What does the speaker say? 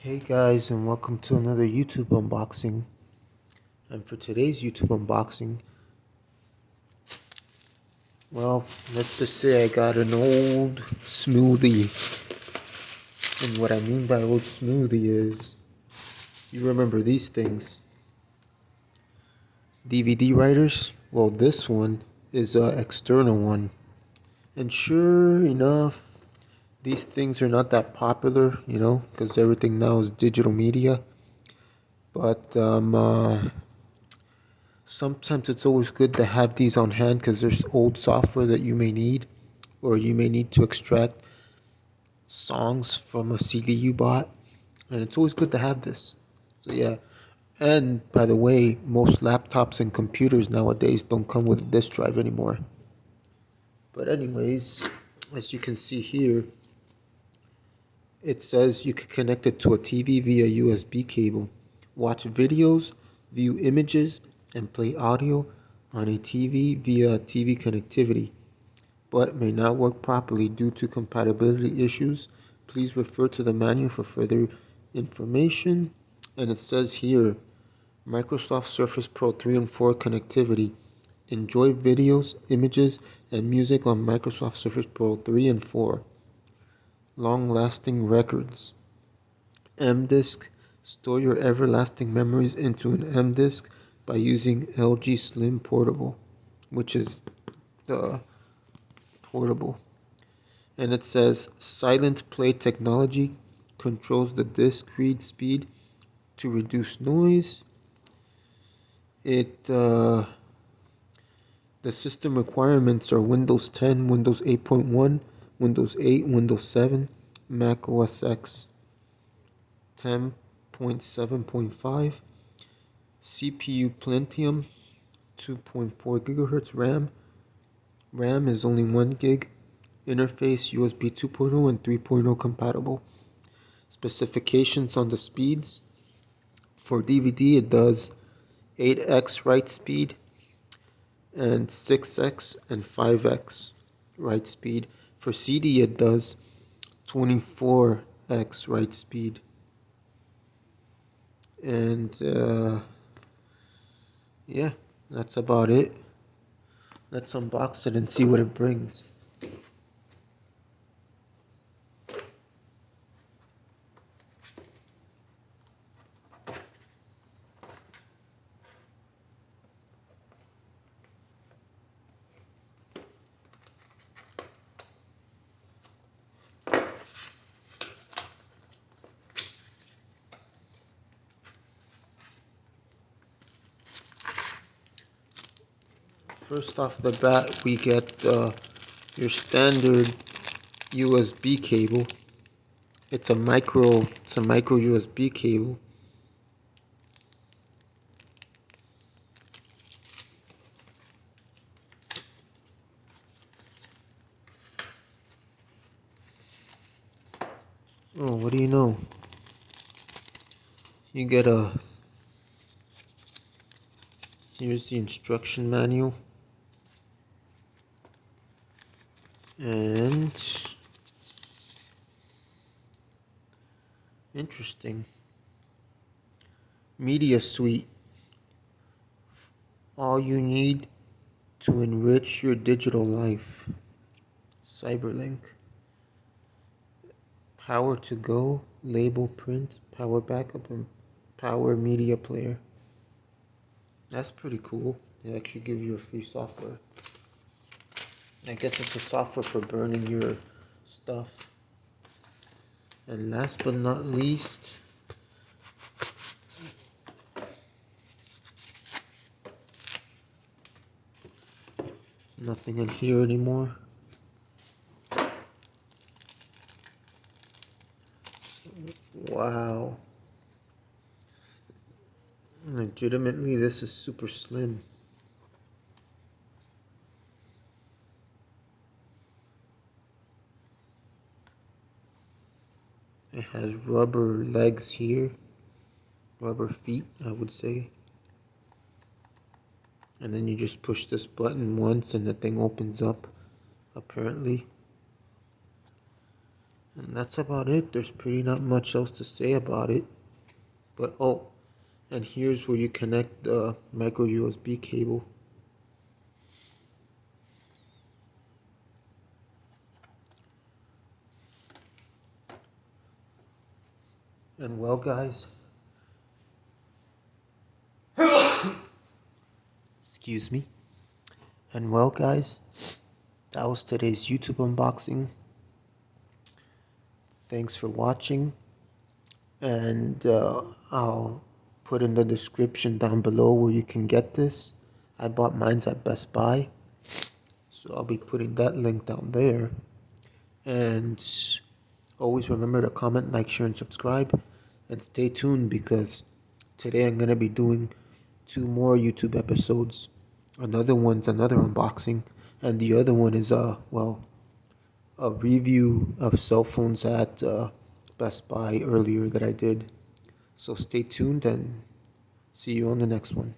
Hey guys, and welcome to another YouTube unboxing. And for today's YouTube unboxing, well, let's just say I got an old smoothie. And what I mean by old smoothie is, you remember these things, DVD writers? Well, this one is an external one. And sure enough, these things are not that popular, because everything now is digital media. But sometimes it's always good to have these on hand because there's old software that you may need, or you may need to extract songs from a CD you bought, and it's always good to have this. So yeah, and by the way, most laptops and computers nowadays don't come with a disk drive anymore. But anyways, as you can see here, it says you can connect it to a TV via USB cable, watch videos, view images, and play audio on a TV via TV connectivity, but may not work properly due to compatibility issues. Please refer to the manual for further information. And it says here, Microsoft Surface Pro 3 and 4 connectivity. Enjoy videos, images, and music on Microsoft Surface Pro 3 and 4. Long-lasting records. M-Disk. Store your everlasting memories into an M-Disk by using LG Slim Portable, which is the portable. And it says silent play technology controls the disk read speed to reduce noise. The system requirements are Windows 10, Windows 8.1, Windows 8, Windows 7, Mac OS X 10.7.5, CPU Pentium, 2.4 gigahertz RAM. RAM is only 1 gig. Interface USB 2.0 and 3.0 compatible. Specifications on the speeds. For DVD, it does 8x write speed and 6x and 5x write speed. For CD, it does 24x write speed. And yeah, that's about it. Let's unbox it and see what it brings. First off the bat, we get your standard USB cable. It's a micro USB cable. Oh, what do you know? You get here's the instruction manual. And interesting. Media Suite. All you need to enrich your digital life. Cyberlink. Power to go, label print, power backup, and power media player. That's pretty cool. They actually give you a free software. I guess it's a software for burning your stuff. And last but not least, nothing in here anymore. Wow. Legitimately, this is super slim. It has rubber legs here. Rubber feet, I would say. And then you just push this button once and the thing opens up, apparently. And that's about it. There's pretty not much else to say about it. But oh, and here's where you connect the micro USB cable. And well, guys, excuse me. And well, guys, that was today's YouTube unboxing. Thanks for watching. And I'll put in the description down below where you can get this. I bought mine at Best Buy, so I'll be putting that link down there. And always remember to comment, like, share, and subscribe. And stay tuned because today I'm going to be doing 2 more YouTube episodes. Another one's another unboxing, and the other one is a review of cell phones at Best Buy earlier that I did. So stay tuned and see you on the next one.